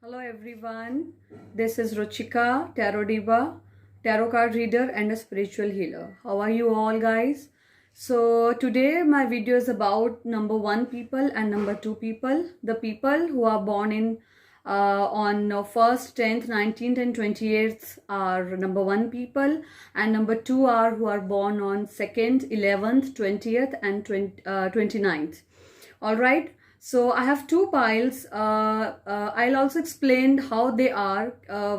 Hello everyone, this is Ruchika, Tarot Diva, Tarot card reader and a spiritual healer. How are you all guys? So today my video is about number 1 people and number 2 people. The people who are born in on 1st, 10th, 19th and 28th are number 1 people, and number 2 are who are born on 2nd, 11th, 20th and 29th. Alright. So I have 2 piles. I'll also explain how they are.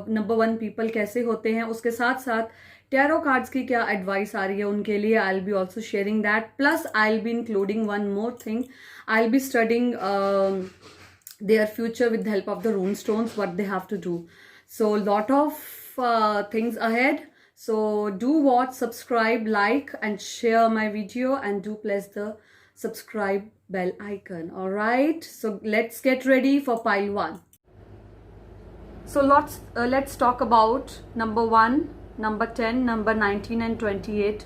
Number 1 people कैसे होते हैं, उसके साथ साथ tarot cards की क्या advice आ रही है उनके लिए. I'll be also sharing that. Plus I'll be including one more thing. I'll be studying their future with the help of the rune stones, what they have to do. So lot of things ahead. So do watch, subscribe, like and share my video, and do press the subscribe bell icon. All right, so let's get ready for pile 1. So let's talk about number 1, number 10, number 19 and 28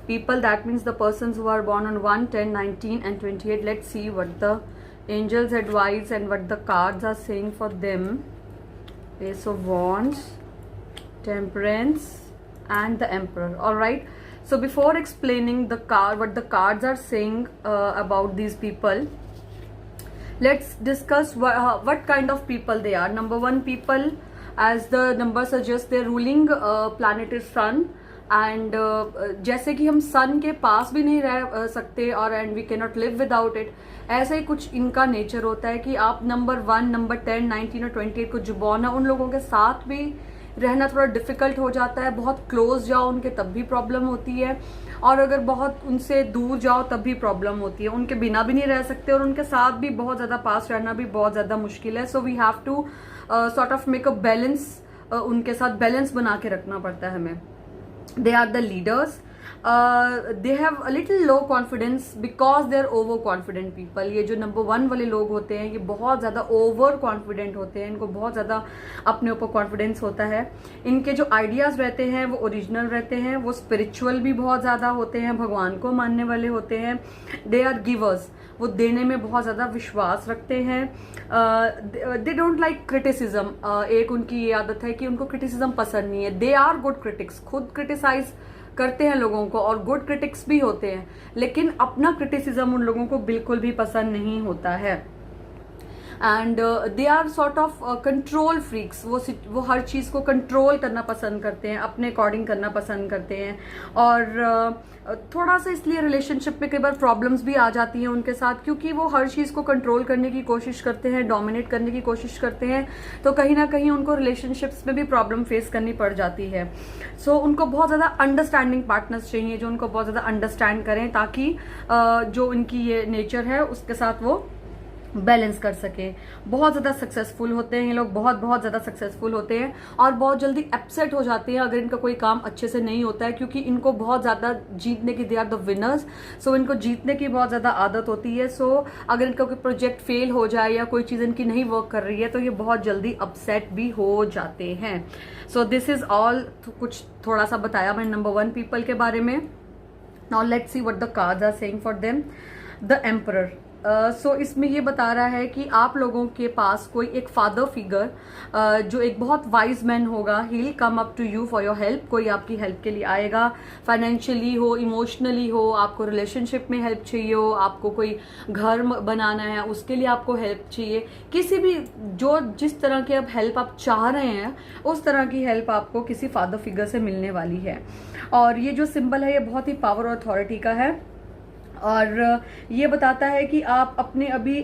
people. That means the persons who are born on 1, 10, 19 and 28. Let's see what the angels advise and what the cards are saying for them. Ace of Wands, Temperance and the Emperor. All right. So before explaining the card, what the cards are saying about these people, let's discuss what kind of people they are. Number 1 people, as the number suggests, their ruling planet is sun. And जैसे कि हम sun के पास भी नहीं रह सकते और and we cannot live without it, ऐसा ही कुछ इनका नेचर होता है कि आप नंबर 1, नंबर 10, 19 और 28 को जो बॉर्न है उन लोगों के साथ भी रहना थोड़ा डिफ़िकल्ट हो जाता है. बहुत क्लोज जाओ उनके तब भी प्रॉब्लम होती है, और अगर बहुत उनसे दूर जाओ तब भी प्रॉब्लम होती है. उनके बिना भी नहीं रह सकते और उनके साथ भी बहुत ज़्यादा पास रहना भी बहुत ज़्यादा मुश्किल है. So we have to sort of make a balance. उनके साथ बैलेंस बना के रखना पड़ता है हमें. They are the leaders. they have a little low confidence because they are over confident people. ये जो नंबर 1 वाले लोग होते हैं ये बहुत ज़्यादा ओवर कॉन्फिडेंट होते हैं. इनको बहुत ज़्यादा अपने ऊपर कॉन्फिडेंस होता है. इनके जो आइडियाज़ रहते हैं वो ओरिजिनल रहते हैं. वो स्पिरिचुअल भी बहुत ज़्यादा होते हैं, भगवान को मानने वाले होते हैं. They are givers. वो देने में बहुत ज़्यादा विश्वास रखते हैं. They don't like criticism. एक उनकी ये आदत है कि उनको क्रिटिसिज्म पसंद नहीं है. They are good critics. खुद क्रिटिसाइज करते हैं लोगों को और गुड क्रिटिक्स भी होते हैं, लेकिन अपना क्रिटिसिज्म उन लोगों को बिल्कुल भी पसंद नहीं होता है. And they are sort of control freaks. वो हर चीज़ को कंट्रोल करना पसंद करते हैं, अपने अकॉर्डिंग करना पसंद करते हैं. और थोड़ा सा इसलिए रिलेशनशिप में कई बार प्रॉब्लम्स भी आ जाती हैं उनके साथ, क्योंकि वो हर चीज़ को कंट्रोल करने की कोशिश करते हैं, डोमिनेट करने की कोशिश करते हैं. तो कहीं ना कहीं उनको रिलेशनशिप्स में भी प्रॉब्लम फेस करनी पड़ जाती है. सो उनको बहुत ज़्यादा अंडरस्टैंडिंग पार्टनर्स चाहिए जो उनको बहुत ज़्यादा अंडरस्टैंड करें, ताकि जो उनकी ये नेचर है उसके साथ वो बैलेंस कर सके. बहुत ज़्यादा सक्सेसफुल होते हैं ये लोग. बहुत ज़्यादा सक्सेसफुल होते हैं और बहुत जल्दी अपसेट हो जाते हैं अगर इनका कोई काम अच्छे से नहीं होता है, क्योंकि इनको बहुत ज़्यादा जीतने की, दे आर द विनर्स. सो इनको जीतने की बहुत ज़्यादा आदत होती है. सो अगर इनका कोई प्रोजेक्ट फेल हो जाए या कोई चीज़ इनकी नहीं वर्क कर रही है तो ये बहुत जल्दी अपसेट भी हो जाते हैं. So this is all. कुछ थोड़ा सा बताया मैंने नंबर 1 पीपल के बारे में. Now let's see what the cards are saying for them. The emperor. So इसमें ये बता रहा है कि आप लोगों के पास कोई एक फादर फिगर जो एक बहुत वाइज मैन होगा, he will come up to you for your help. कोई आपकी हेल्प के लिए आएगा, फाइनेंशियली हो, इमोशनली हो, आपको रिलेशनशिप में हेल्प चाहिए हो, आपको कोई घर बनाना है उसके लिए आपको हेल्प चाहिए. किसी भी जिस तरह की अब हेल्प आप चाह रहे हैं उस तरह की हेल्प आपको किसी फादर फिगर से मिलने वाली है. और ये जो सिंबल है ये बहुत ही पावर और अथॉरिटी का है, और ये बताता है कि आप अपने अभी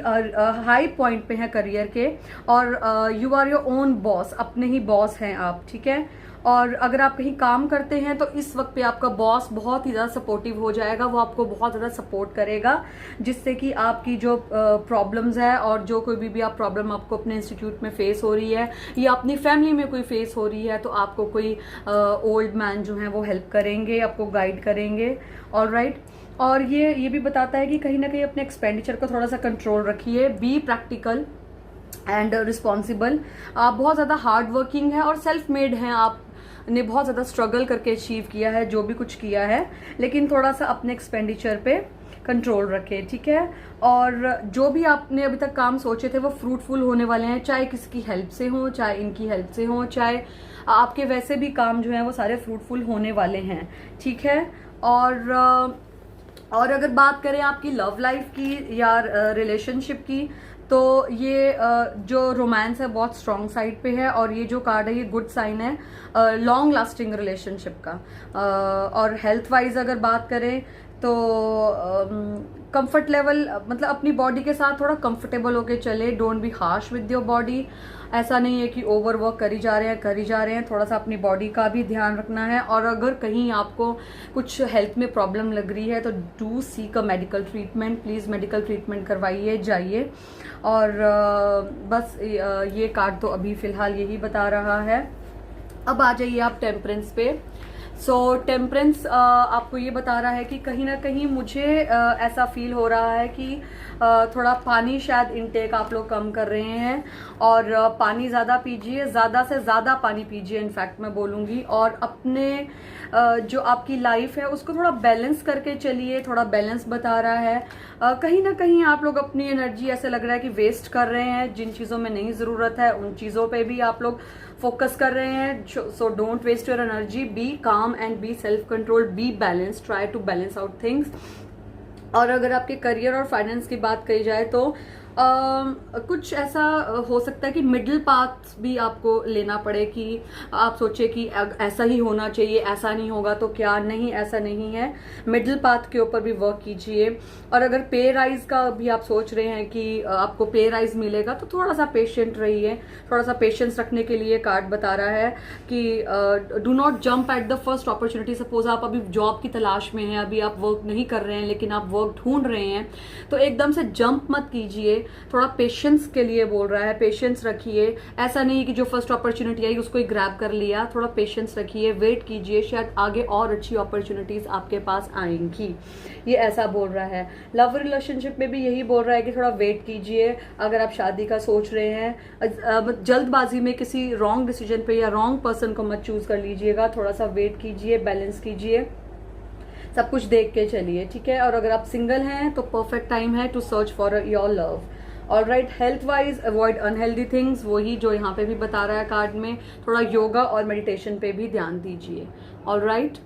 हाई पॉइंट पे हैं करियर के, और you are your own boss. अपने ही बॉस हैं आप, ठीक है. और अगर आप कहीं काम करते हैं तो इस वक्त पे आपका बॉस बहुत ही ज़्यादा सपोर्टिव हो जाएगा. वो आपको बहुत ज़्यादा सपोर्ट करेगा, जिससे कि आपकी जो प्रॉब्लम्स है और जो कोई भी आप प्रॉब्लम आपको अपने इंस्टीट्यूट में फेस हो रही है या अपनी फैमिली में कोई फेस हो रही है, तो आपको कोई ओल्ड मैन जो है वो हेल्प करेंगे, आपको गाइड करेंगे. ऑलराइट. और ये भी बताता है कि कहीं ना कहीं अपने एक्सपेंडिचर को थोड़ा सा कंट्रोल रखिए. Be practical and responsible. आप बहुत ज़्यादा हार्ड वर्किंग है और सेल्फ मेड हैं. आपने बहुत ज़्यादा स्ट्रगल करके अचीव किया है जो भी कुछ किया है, लेकिन थोड़ा सा अपने एक्सपेंडिचर पे कंट्रोल रखें, ठीक है। और जो भी आपने अभी तक काम सोचे थे वो फ्रूटफुल होने वाले हैं, चाहे किसी की हेल्प से हो, चाहे इनकी हेल्प से हो, चाहे आपके वैसे भी काम जो है वो सारे फ्रूटफुल होने वाले हैं, ठीक है। और अगर बात करें आपकी लव लाइफ की या रिलेशनशिप की, तो ये जो रोमांस है बहुत स्ट्रॉन्ग साइड पे है, और ये जो कार्ड है ये गुड साइन है लॉन्ग लास्टिंग रिलेशनशिप का। और हेल्थ वाइज अगर बात करें तो कंफर्ट लेवल, मतलब अपनी बॉडी के साथ थोड़ा कंफर्टेबल होके चले, don't be harsh with your body. ऐसा नहीं है कि ओवर वर्क करी जा रहे हैं, थोड़ा सा अपनी बॉडी का भी ध्यान रखना है। और अगर कहीं आपको कुछ हेल्थ में प्रॉब्लम लग रही है तो do seek a medical treatment, please medical treatment करवाइए, जाइए। और बस ये कार्ड तो अभी फिलहाल यही बता रहा है। अब आ जाइए आप टेम्परेंस पे। सो टेम्परेंस आपको ये बता रहा है कि कहीं ना कहीं मुझे ऐसा फील हो रहा है कि थोड़ा पानी शायद इनटेक आप लोग कम कर रहे हैं, और पानी ज़्यादा पीजिए, ज़्यादा से ज़्यादा पानी पीजिए इनफैक्ट मैं बोलूँगी। और अपने जो आपकी लाइफ है उसको थोड़ा बैलेंस करके चलिए, थोड़ा बैलेंस बता रहा है। कहीं ना कहीं आप लोग अपनी एनर्जी ऐसे लग रहा है कि वेस्ट कर रहे हैं, जिन चीज़ों में नहीं ज़रूरत है उन चीज़ों पे भी आप लोग फोकस कर रहे हैं। So don't waste your energy, be calm and be self control, be balance, try to balance out things. और अगर आपके करियर और फाइनेंस की बात कही जाए तो कुछ ऐसा हो सकता है कि मिडिल पाथ भी आपको लेना पड़े, कि आप सोचे कि ऐसा ही होना चाहिए, ऐसा नहीं होगा तो क्या, नहीं ऐसा नहीं है, मिडिल पाथ के ऊपर भी वर्क कीजिए। और अगर पे राइज का भी आप सोच रहे हैं कि आपको पे राइज मिलेगा तो थोड़ा सा पेशेंट रहिए, थोड़ा सा पेशेंस रखने के लिए कार्ड बता रहा है कि do not jump at the first opportunity. Suppose आप अभी जॉब की तलाश में हैं, अभी आप वर्क नहीं कर रहे हैं लेकिन आप वर्क ढूंढ रहे हैं, तो एकदम से जंप मत कीजिए, थोड़ा पेशेंस के लिए बोल रहा है, पेशेंस रखिए। ऐसा नहीं कि जो फर्स्ट अपॉर्चुनिटी आई उसको ही ग्रैब कर लिया, थोड़ा पेशेंस रखिए, वेट कीजिए, शायद आगे और अच्छी अपॉर्चुनिटीज आपके पास आएंगी, ये ऐसा बोल रहा है। लव रिलेशनशिप में भी यही बोल रहा है कि थोड़ा वेट कीजिए। अगर आप शादी का सोच रहे हैं, जल्दबाजी में किसी रॉन्ग डिसीजन पे या रॉन्ग पर्सन को मत चूज कर लीजिएगा, थोड़ा सा वेट कीजिए, बैलेंस कीजिए, सब कुछ देख के चलिए, ठीक है। और अगर आप सिंगल हैं तो परफेक्ट टाइम है to search for your love. Alright, health wise avoid unhealthy things, वही जो यहाँ पे भी बता रहा है कार्ड में, थोड़ा योगा और मेडिटेशन पे भी ध्यान दीजिए। ऑलराइट,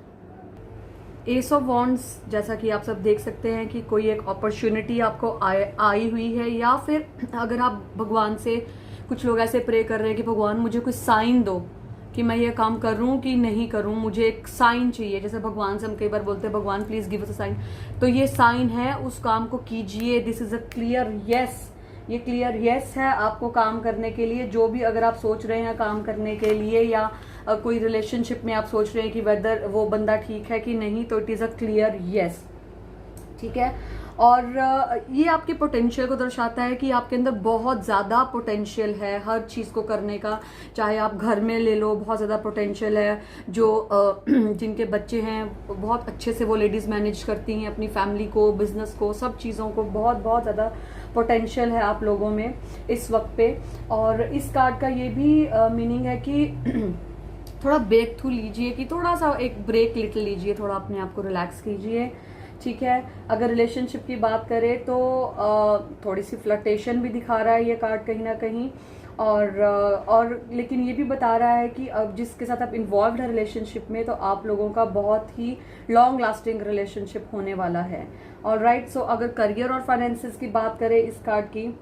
एस ऑफ वॉन्ड्स, जैसा कि आप सब देख सकते हैं कि कोई एक अपॉर्चुनिटी आपको आई हुई है, या फिर अगर आप भगवान से, कुछ लोग ऐसे प्रे कर रहे हैं कि भगवान मुझे कुछ साइन दो कि मैं ये काम करूं कि नहीं करूं, मुझे एक साइन चाहिए। जैसे भगवान से हम कई बार बोलते हैं भगवान please give us a sign, तो ये साइन है, उस काम को कीजिए। This is a clear yes, ये क्लियर यस है आपको काम करने के लिए। जो भी अगर आप सोच रहे हैं काम करने के लिए, या कोई रिलेशनशिप में आप सोच रहे हैं कि वेदर वो बंदा ठीक है कि नहीं, तो it is a clear yes, ठीक है। और ये आपके पोटेंशियल को दर्शाता है कि आपके अंदर बहुत ज़्यादा पोटेंशियल है हर चीज़ को करने का। चाहे आप घर में ले लो, बहुत ज़्यादा पोटेंशियल है। जो जिनके बच्चे हैं बहुत अच्छे से वो लेडीज़ मैनेज करती हैं अपनी फैमिली को, बिजनेस को, सब चीज़ों को, बहुत बहुत ज़्यादा पोटेंशियल है आप लोगों में इस वक्त पे। और इस कार्ड का ये भी मीनिंग है कि थोड़ा ब्रेक थ्रू लीजिए, कि थोड़ा सा एक ब्रेक लिट लीजिए, थोड़ा अपने आप को रिलैक्स कीजिए, ठीक है। अगर रिलेशनशिप की बात करें तो थोड़ी सी फ्लर्टेशन भी दिखा रहा है ये कार्ड कहीं ना कहीं। और लेकिन ये भी बता रहा है कि अब जिसके साथ आप इन्वॉल्व है रिलेशनशिप में, तो आप लोगों का बहुत ही लॉन्ग लास्टिंग रिलेशनशिप होने वाला है। ऑलराइट, सो अगर करियर और फाइनेंसेस की बात करें इस कार्ड की,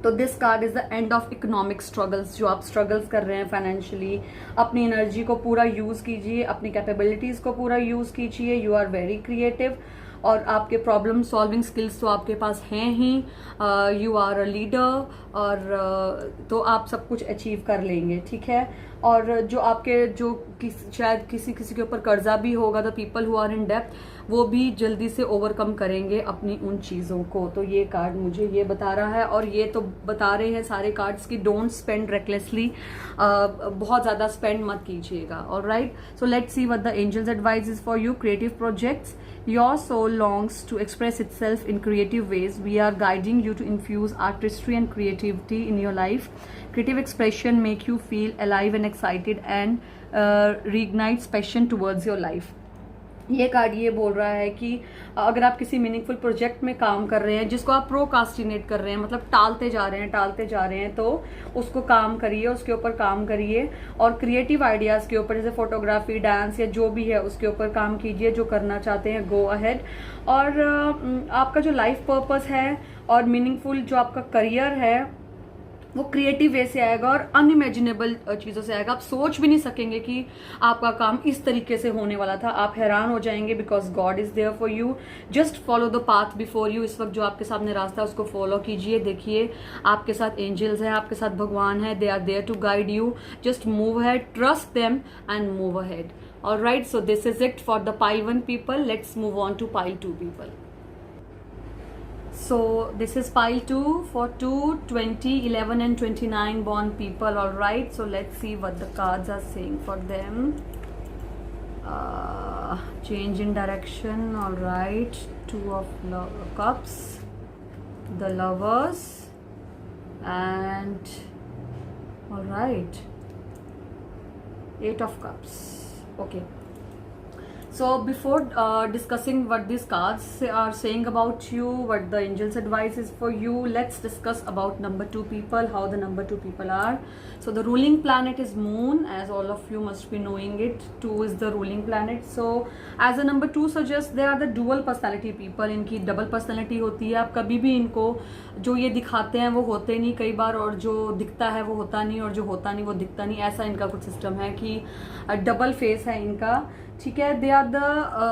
तो this card is the end of economic struggles. जो आप स्ट्रगल्स कर रहे हैं फाइनेंशियली, अपनी एनर्जी को पूरा यूज कीजिए, अपनी कैपेबिलिटीज को पूरा यूज कीजिए। यू आर वेरी क्रिएटिव, और आपके प्रॉब्लम सॉल्विंग स्किल्स तो आपके पास हैं ही। यू आर अ लीडर, और तो आप सब कुछ अचीव कर लेंगे, ठीक है। और जो आपके शायद किसी के ऊपर कर्जा भी होगा, the people who are in depth, वो भी जल्दी से ओवरकम करेंगे अपनी उन चीज़ों को। तो ये कार्ड मुझे ये बता रहा है। और ये तो बता रहे हैं सारे कार्ड्स की डोंट स्पेंड रेकलेसली, बहुत ज़्यादा स्पेंड मत कीजिएगा। Alright, so let's see what the angels advice is for you. Creative projects, your soul longs to express itself in creative ways. We are guiding you to infuse artistry and creativity in your life. Creative expression make you feel alive and excited, and reignites passion towards your life. ये card ये बोल रहा है कि अगर आप किसी meaningful project में काम कर रहे हैं जिसको आप प्रोकास्टिनेट कर रहे हैं, मतलब टालते जा रहे हैं, तो उसको काम करिए, उसके ऊपर काम करिए और क्रिएटिव आइडियाज के ऊपर, जैसे फोटोग्राफी, डांस या जो भी है उसके ऊपर काम कीजिए। जो करना चाहते हैं गो अहेड। और आपका जो लाइफ पर्पस है और मीनिंगफुल जो आपका करियर है वो क्रिएटिव वे से आएगा और अनइमेजिनेबल चीज़ों से आएगा। आप सोच भी नहीं सकेंगे कि आपका काम इस तरीके से होने वाला था। आप हैरान हो जाएंगे because God is there for you. Just follow the path before you. इस वक्त जो आपके सामने रास्ता है उसको फॉलो कीजिए। देखिए आपके साथ एंजल्स हैं, आपके साथ भगवान है, they are there to guide you. Just move ahead, trust them and move ahead. Alright, so this is it for the pile 1 people. Let's move on to pile 2 people. So this is pile 2 for 2, 20, 11 and 29 born people. All right, so let's see what the cards are saying for them. Change in direction. All right, 2 of cups, the lovers, and all right, 8 of cups. Okay, so before discussing what these cards are saying about you, what the angels advice is for you, let's discuss about number 2 people, how the number 2 people are. So the ruling planet is moon, as all of you must be knowing it. 2 is the ruling planet. So as a number 2 suggests, they are the dual personality people. इनकी double personality होती है। आप कभी भी इनको जो ये दिखाते हैं वो होते नहीं कई बार, और जो दिखता है वो होता नहीं, और जो होता नहीं वो दिखता नहीं। ऐसा इनका कुछ सिस्टम है कि डबल फेस है इनका, ठीक है। दे आर द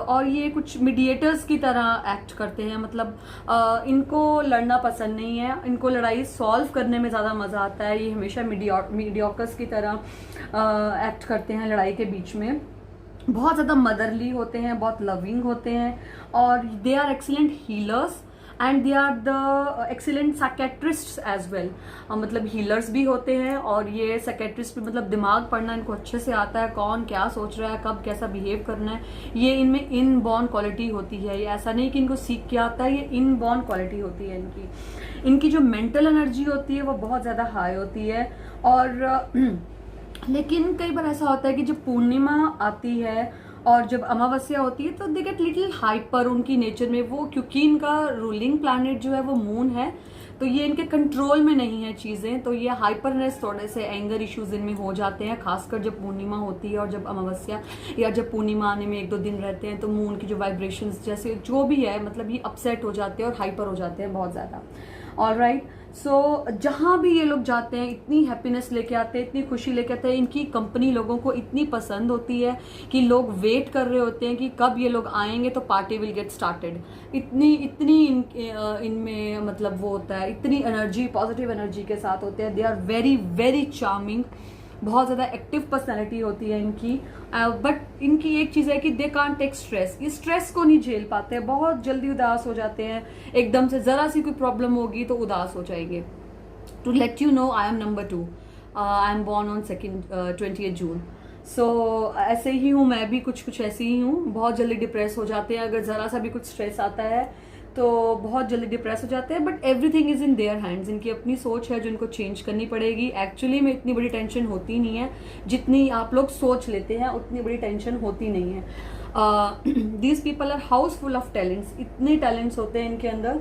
और ये कुछ मीडिएटर्स की तरह एक्ट करते हैं। मतलब इनको लड़ना पसंद नहीं है, इनको लड़ाई सॉल्व करने में ज़्यादा मज़ा आता है। ये हमेशा मीडियोकर्स की तरह एक्ट करते हैं लड़ाई के बीच में। बहुत ज़्यादा मदरली होते हैं, बहुत लविंग होते हैं, और they are excellent healers and they are the excellent psychiatrists as well. मतलब हीलर्स भी होते हैं और ये साइकेट्रिस्ट भी, मतलब दिमाग पढ़ना इनको अच्छे से आता है, कौन क्या सोच रहा है, कब कैसा बिहेव करना है, ये इनमें इन बॉर्न क्वालिटी होती है। ये ऐसा नहीं कि इनको सीख के आता है, ये इन बॉर्न क्वालिटी होती है इनकी। इनकी जो मेंटल एनर्जी होती है वो बहुत ज़्यादा हाई होती है। और लेकिन कई बार ऐसा होता है कि जब पूर्णिमा आती है और जब अमावस्या होती है तो दे गेट लिटिल हाइपर उनकी नेचर में। वो क्योंकि इनका रूलिंग प्लैनेट जो है वो मून है, तो ये इनके कंट्रोल में नहीं है चीज़ें, तो ये हाइपरनेस, थोड़े से एंगर इश्यूज इनमें हो जाते हैं, खासकर जब पूर्णिमा होती है और जब अमावस्या या जब पूर्णिमा आने में 1-2 दिन रहते हैं तो मून की जो वाइब्रेशंस जैसे जो भी है, मतलब ये अपसेट हो जाते हैं और हाइपर हो जाते हैं बहुत ज़्यादा। ऑलराइट, सो जहाँ भी ये लोग जाते हैं इतनी हैप्पीनेस लेके आते हैं, इतनी खुशी लेके आते हैं। इनकी कंपनी लोगों को इतनी पसंद होती है कि लोग वेट कर रहे होते हैं कि कब ये लोग आएंगे तो पार्टी विल गेट स्टार्टेड। इतनी इनमें मतलब वो होता है, इतनी एनर्जी, पॉजिटिव एनर्जी के साथ होते हैं। They are very very charming, बहुत ज़्यादा एक्टिव पर्सनैलिटी होती है इनकी। बट इनकी एक चीज़ है कि दे कांट टेक स्ट्रेस। ये स्ट्रेस को नहीं झेल पाते हैं, बहुत जल्दी उदास हो जाते हैं। एकदम से ज़रा सी कोई प्रॉब्लम होगी तो उदास हो जाएंगे। To let you know, I am number 2, I am born on 28 June. So ऐसे ही हूँ मैं भी, कुछ ऐसे ही हूँ। बहुत जल्दी डिप्रेस हो जाते हैं, अगर ज़रा सा भी कुछ स्ट्रेस आता है तो बहुत जल्दी डिप्रेस हो जाते हैं। But everything is in their hands. इनकी अपनी सोच है जो इनको चेंज करनी पड़ेगी। एक्चुअली में इतनी बड़ी टेंशन होती नहीं है, जितनी आप लोग सोच लेते हैं उतनी बड़ी टेंशन होती नहीं है। These people are house full of talents. इतने टैलेंट्स होते हैं इनके अंदर।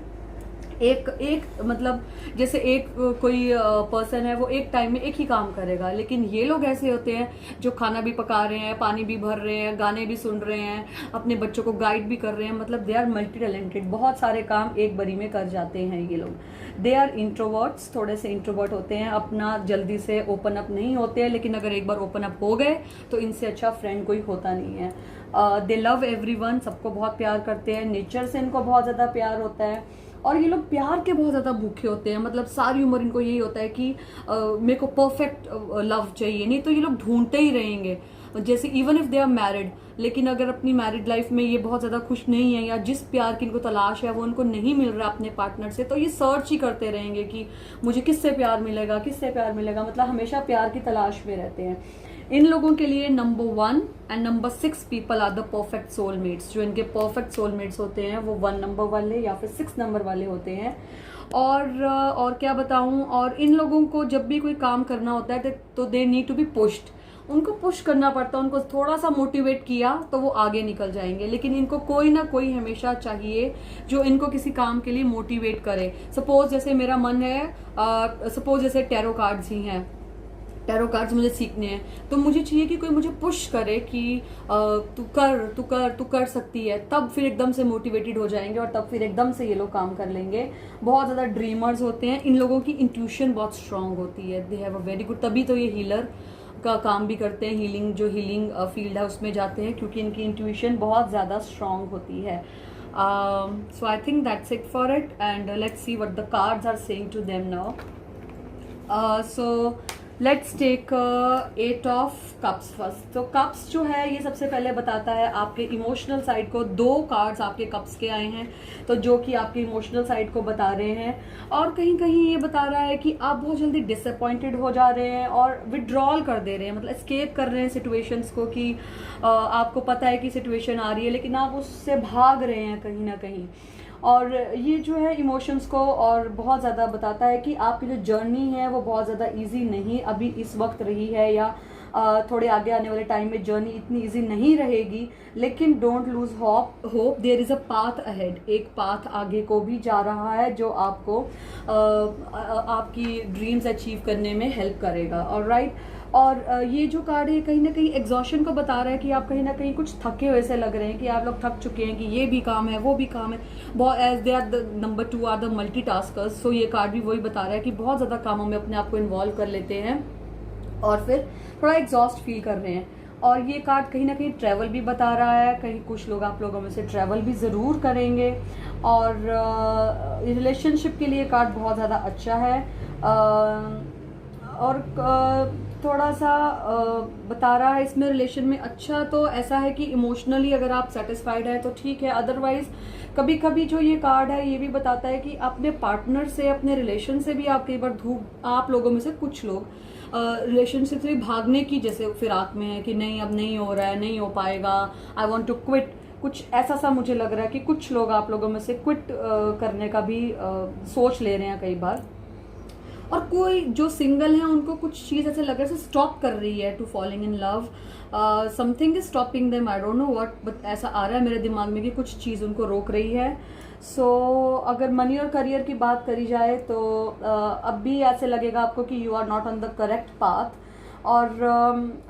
एक मतलब जैसे एक कोई पर्सन है वो एक टाइम में एक ही काम करेगा, लेकिन ये लोग ऐसे होते हैं जो खाना भी पका रहे हैं, पानी भी भर रहे हैं, गाने भी सुन रहे हैं, अपने बच्चों को गाइड भी कर रहे हैं। मतलब दे आर मल्टी टैलेंटेड, बहुत सारे काम एक बारी में कर जाते हैं ये लोग। दे आर इंट्रोवर्ट्स, थोड़े से इंट्रोवर्ट होते हैं, अपना जल्दी से ओपन अप नहीं होते हैं, लेकिन अगर एक बार ओपन अप हो गए तो इनसे अच्छा फ्रेंड कोई होता नहीं है। दे लव एवरीवन, सबको बहुत प्यार करते हैं। नेचर से इनको बहुत ज़्यादा प्यार होता है और ये लोग प्यार के बहुत ज़्यादा भूखे होते हैं। मतलब सारी उम्र इनको यही होता है कि मेरे को परफेक्ट लव चाहिए, नहीं तो ये लोग ढूंढते ही रहेंगे। जैसे even if they are married, लेकिन अगर अपनी मैरिड लाइफ में ये बहुत ज़्यादा खुश नहीं है या जिस प्यार की इनको तलाश है वो उनको नहीं मिल रहा अपने पार्टनर से, तो ये सर्च ही करते रहेंगे कि मुझे किससे प्यार मिलेगा, किससे प्यार मिलेगा। मतलब हमेशा प्यार की तलाश में रहते हैं। इन लोगों के लिए number 1 and number 6 people are the perfect soulmates. जो इनके परफेक्ट सोलमेट्स होते हैं वो 1 नंबर वाले या फिर 6 नंबर वाले होते हैं। और क्या बताऊं, और इन लोगों को जब भी कोई काम करना होता है तो they need to be pushed. उनको पुश करना पड़ता है, उनको थोड़ा सा मोटिवेट किया तो वो आगे निकल जाएंगे। लेकिन इनको कोई ना कोई हमेशा चाहिए जो इनको किसी काम के लिए मोटिवेट करे। सपोज जैसे मेरा मन है, सपोज जैसे टैरो कार्ड्स ही हैं, टैरो कार्ड्स मुझे सीखने हैं, तो मुझे चाहिए कि कोई मुझे पुश करे कि तू कर सकती है, तब फिर एकदम से मोटिवेटेड हो जाएंगे और तब फिर एकदम से ये लोग काम कर लेंगे। बहुत ज़्यादा ड्रीमर्स होते हैं, इन लोगों की इंट्यूशन बहुत स्ट्रांग होती है, they have a very good, तभी तो ये हीलर का काम भी करते हैं, हीलिंग फील्ड है उसमें जाते हैं, क्योंकि इनकी इंट्यूशन बहुत ज़्यादा स्ट्रांग होती है। So I think that's it for it, and let's see what the cards are saying to them now. So let's take 8 of cups first. तो कप्स जो है ये सबसे पहले बताता है आपके इमोशनल साइड को। 2 कार्ड्स आपके कप्स के आए हैं, तो जो कि आपके इमोशनल साइड को बता रहे हैं, और कहीं कहीं ये बता रहा है कि आप बहुत जल्दी डिसअपॉइंटेड हो जा रहे हैं और विड्रॉल कर दे रहे हैं, मतलब एस्केप कर रहे हैं सिचुएशंस को, कि आपको पता है कि सिचुएशन आ रही है लेकिन आप उससे भाग रहे हैं कहीं ना कहीं। और ये जो है इमोशंस को और बहुत ज़्यादा बताता है कि आपकी जो जर्नी है वो बहुत ज़्यादा इजी नहीं अभी इस वक्त रही है, या थोड़े आगे आने वाले टाइम में जर्नी इतनी इजी नहीं रहेगी। लेकिन don't lose hope, there is a path ahead, एक पाथ आगे को भी जा रहा है जो आपको आपकी ड्रीम्स अचीव करने में हेल्प करेगा। ऑलराइट, और ये जो कार्ड है कहीं ना कहीं एग्जॉशन को बता रहा है कि आप कहीं ना कहीं कुछ थके हुए से लग रहे हैं, कि आप लोग थक चुके हैं, कि ये भी काम है वो भी काम है, बहुत as they are the number 2 are the multitaskers. So ये कार्ड भी वही बता रहा है कि बहुत ज़्यादा कामों में अपने आप को इन्वॉल्व कर लेते हैं और फिर थोड़ा एग्जॉस्ट फील कर रहे हैं। और ये कार्ड कहीं ना कहीं ट्रैवल भी बता रहा है, कहीं कुछ लोग आप लोगों में से ट्रैवल भी ज़रूर करेंगे। और रिलेशनशिप के लिए कार्ड बहुत ज़्यादा अच्छा है, और थोड़ा सा बता रहा है इसमें रिलेशन में। अच्छा तो ऐसा है कि इमोशनली अगर आप सेटिस्फाइड है तो ठीक है, अदरवाइज कभी कभी जो ये कार्ड है ये भी बताता है कि अपने पार्टनर से, अपने रिलेशन से भी आप कई बार आप लोगों में से कुछ लोग रिलेशनशिप से भागने की जैसे फिराक में है, कि नहीं अब नहीं हो रहा है, नहीं हो पाएगा, आई वॉन्ट टू क्विट, कुछ ऐसा सा मुझे लग रहा है कि कुछ लोग आप लोगों में से क्विट करने का भी सोच ले रहे हैं कई बार। और कोई जो सिंगल है उनको कुछ चीज़ ऐसे लग रहा है स्टॉप कर रही है to falling in love, something is stopping them, I don't know what, but ऐसा आ रहा है मेरे दिमाग में कि कुछ चीज़ उनको रोक रही है। सो अगर मनी और करियर की बात करी जाए तो अब भी ऐसे लगेगा आपको कि you are not on the correct path. और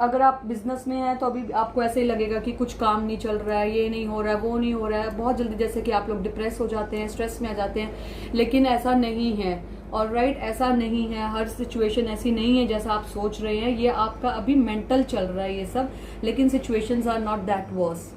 अगर आप बिजनेस में हैं तो अभी आपको ऐसे ही लगेगा कि कुछ काम नहीं चल रहा है, ये नहीं हो रहा है, वो नहीं हो रहा है, बहुत जल्दी जैसे कि आप लोग डिप्रेस हो जाते हैं, स्ट्रेस में आ जाते हैं। लेकिन ऐसा नहीं है, ऑलराइट, ऐसा नहीं है, हर सिचुएशन ऐसी नहीं है जैसा आप सोच रहे हैं। ये आपका अभी मेंटल चल रहा है ये सब, लेकिन situations are not that worse.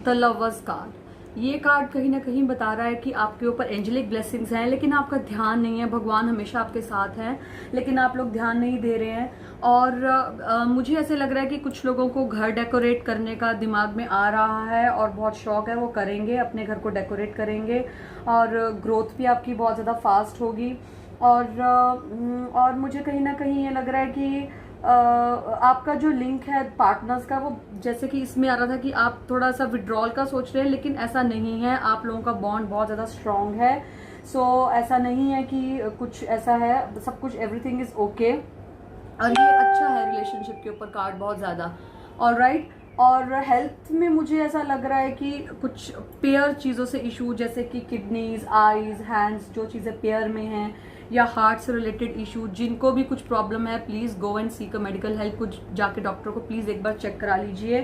The lovers card, ये कार्ड कहीं ना कहीं बता रहा है कि आपके ऊपर एंजेलिक ब्लेसिंग्स हैं, लेकिन आपका ध्यान नहीं है। भगवान हमेशा आपके साथ हैं, लेकिन आप लोग ध्यान नहीं दे रहे हैं। और मुझे ऐसे लग रहा है कि कुछ लोगों को घर डेकोरेट करने का दिमाग में आ रहा है और बहुत शौक है, वो करेंगे, अपने घर को डेकोरेट करेंगे, और ग्रोथ भी आपकी बहुत ज़्यादा फास्ट होगी। और मुझे कहीं ना कहीं ये लग रहा है कि आपका जो लिंक है पार्टनर्स का, वो जैसे कि इसमें आ रहा था कि आप थोड़ा सा विड्रॉल का सोच रहे हैं, लेकिन ऐसा नहीं है, आप लोगों का बॉन्ड बहुत ज़्यादा स्ट्रांग है। सो ऐसा नहीं है कि कुछ ऐसा है, सब कुछ एवरीथिंग इज ओके। और ये अच्छा है रिलेशनशिप के ऊपर कार्ड बहुत ज़्यादा, ऑलराइट। और हेल्थ में मुझे ऐसा लग रहा है कि कुछ पेयर चीज़ों से इशू, जैसे कि किडनीज, आईज, हैंड्स, जो चीज़ें पेयर में हैं, या हार्ट से रिलेटेड इशू, जिनको भी कुछ प्रॉब्लम है please go and seek a medical help. कुछ जाके डॉक्टर को प्लीज़ एक बार चेक करा लीजिए।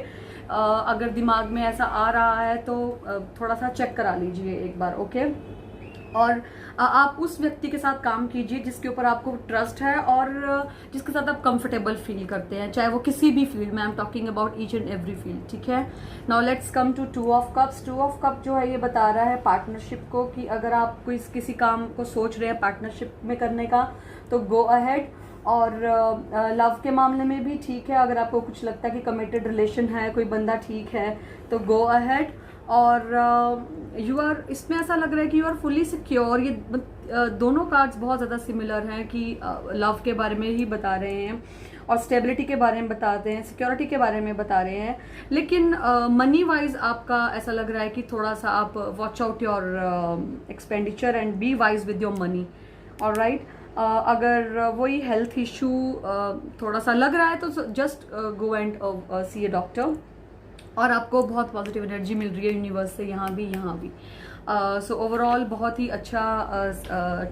अगर दिमाग में ऐसा आ रहा है तो थोड़ा सा चेक करा लीजिए एक बार, ओके। और आप उस व्यक्ति के साथ काम कीजिए जिसके ऊपर आपको ट्रस्ट है और जिसके साथ आप कंफर्टेबल फील करते हैं, चाहे वो किसी भी फील्ड में, I am talking about each and every field, ठीक है। Now let's come to 2 of cups. 2 of cup जो है ये बता रहा है पार्टनरशिप को, कि अगर आप किसी काम को सोच रहे हैं पार्टनरशिप में करने का तो गो अहेड। और लव के मामले में भी ठीक है, अगर आपको कुछ लगता है कि कमिटेड रिलेशन है, कोई बंदा ठीक है, तो गो अहेड। और यू आर, इसमें ऐसा लग रहा है कि यू आर फुली सिक्योर। ये दोनों कार्ड्स बहुत ज़्यादा सिमिलर हैं, कि लव के बारे में ही बता रहे हैं और स्टेबिलिटी के बारे में बताते हैं, सिक्योरिटी के बारे में बता रहे हैं। लेकिन मनी वाइज आपका ऐसा लग रहा है कि थोड़ा सा आप watch out your expenditure and be wise with your money, alright. अगर वही हेल्थ इशू थोड़ा सा लग रहा है तो just go and see a doctor. और आपको बहुत पॉजिटिव एनर्जी मिल रही है यूनिवर्स से, यहाँ भी। सो ओवरऑल बहुत ही अच्छा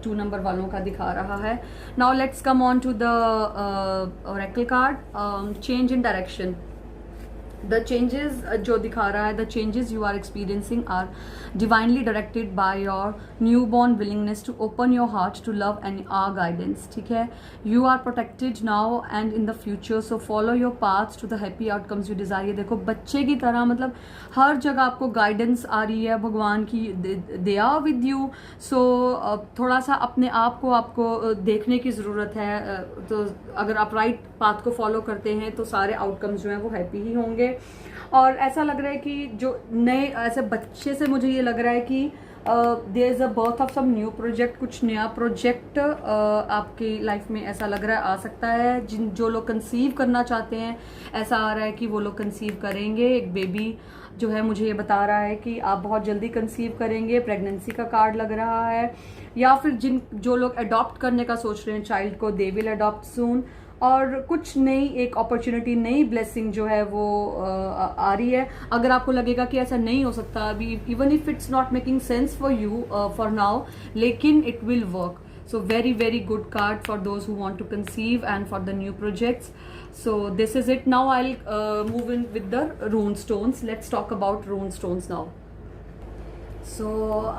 2 नंबर वालों का दिखा रहा है। Now let's come on to the oracle card, change in direction. The changes जो दिखा रहा है, the changes you are experiencing are divinely directed by your new born willingness to open your heart to love and our guidance. ठीक है, you are protected now and in the future, so follow your path to the happy outcomes you desire. ये देखो बच्चे की तरह, मतलब हर जगह आपको गाइडेंस आ रही है, भगवान की दे आर विद यू। सो थोड़ा सा अपने आप को आपको देखने की ज़रूरत है। तो अगर आप राइट पाथ को फॉलो करते हैं तो सारे आउटकम्स जो हैं वो हैप्पी ही होंगे। और ऐसा लग रहा है कि जो नए ऐसे बच्चे से मुझे ये लग रहा है कि there is a birth of some new project, कुछ नया प्रोजेक्ट आपकी लाइफ में ऐसा लग रहा है आ सकता है। जो लोग कंसीव करना चाहते हैं, ऐसा आ रहा है कि वो लोग कंसीव करेंगे। एक बेबी जो है मुझे ये बता रहा है कि आप बहुत जल्दी कंसीव करेंगे, प्रेगनेंसी का कार्ड लग रहा है। या फिर जो लोग अडॉप्ट करने का सोच रहे हैं चाइल्ड को, दे विल अडॉप्ट सून। और कुछ नई एक अपॉर्चुनिटी, नई ब्लेसिंग जो है वो आ रही है। अगर आपको लगेगा कि ऐसा नहीं हो सकता अभी, even if it's not making sense for you for now, लेकिन it will work. So very good card for those who want to conceive and for the new projects. So this is it. Now I'll move in with the rune stones. Let's talk about rune stones now. So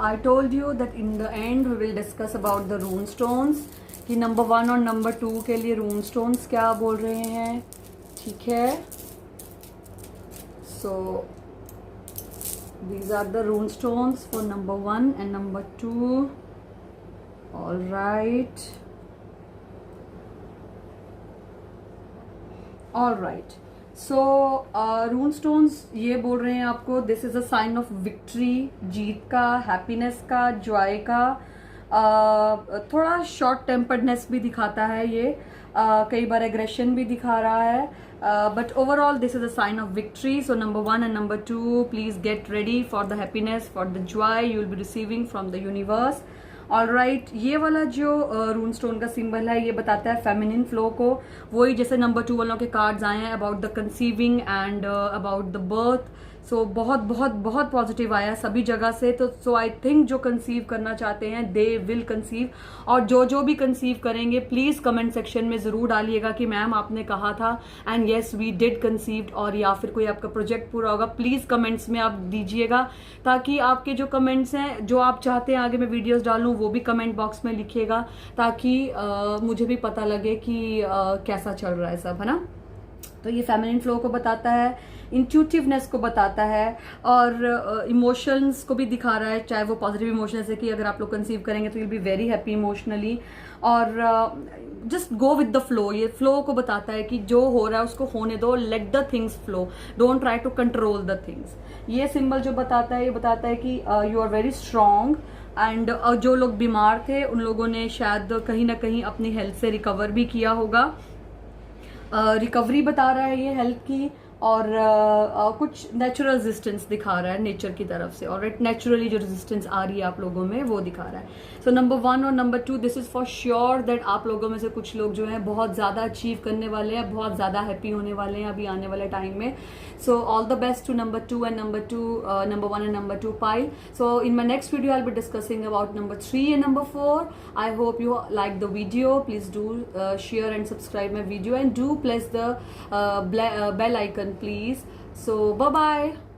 I told you that in the end we will discuss about the rune stones कि number 1 और number 2 के लिए rune stones क्या बोल रहे हैं। ठीक है, so these are the rune stones for number 1 and number 2. All right. So rune stones ये बोल रहे हैं आपको, this is a sign of victory, जीत का, happiness का, joy का। थोड़ा शॉर्ट टेम्पर्डनेस भी दिखाता है ये, कई बार एग्रेशन भी दिखा रहा है, but overall this is a sign of victory. So number 1 and number 2, please get ready for the happiness, for the joy you will be receiving from the universe. Alright, ये वाला जो रून स्टोन का symbol है ये बताता है feminine flow को, वही जैसे नंबर 2 वालों के कार्ड्स आए हैं about the conceiving and about the birth. So बहुत बहुत बहुत पॉजिटिव आया सभी जगह से। तो सो आई थिंक जो कंसीव करना चाहते हैं दे विल कंसीव। और जो भी कंसीव करेंगे प्लीज कमेंट सेक्शन में जरूर डालिएगा कि मैम आपने कहा था, and yes we did conceived. और या फिर कोई आपका प्रोजेक्ट पूरा होगा, प्लीज कमेंट्स में आप दीजिएगा, ताकि आपके जो कमेंट्स हैं, जो आप चाहते हैं आगे मैं वीडियोस डालूं, वो भी कमेंट बॉक्स में लिखिएगा, ताकि मुझे भी पता लगे कि कैसा चल रहा है सब, है ना। तो ये फेमिनिन फ्लो को बताता है, इंट्यूटिवनेस को बताता है, और इमोशंस को भी दिखा रहा है, चाहे वो पॉजिटिव इमोशंस है कि अगर आप लोग कंसीव करेंगे तो will be very happy emotionally. और just go with the flow, ये फ्लो को बताता है कि जो हो रहा है उसको होने दो, let the things flow, don't try to control the things. ये सिंबल जो बताता है, ये बताता है कि you are very strong, and जो लोग बीमार थे उन लोगों ने शायद कहीं ना कहीं अपनी हेल्थ से रिकवर भी किया होगा। रिकवरी बता रहा है ये हेल्थ की, और कुछ नेचुरल रेजिस्टेंस दिखा रहा है नेचर की तरफ से, और नेचुरली जो रेजिस्टेंस आ रही है आप लोगों में वो दिखा रहा है। सो नंबर 1 और number 2, this is for sure that आप लोगों में से कुछ लोग जो हैं बहुत ज़्यादा अचीव करने वाले हैं, बहुत ज़्यादा हैप्पी होने वाले हैं अभी आने वाले टाइम में। So all the best to number 2 and number 1 and number 2 pile. So in my next video I will be discussing about number 3 and number 4. I hope you like the video. Please do share and subscribe my video, and do press the bell icon please. So bye bye.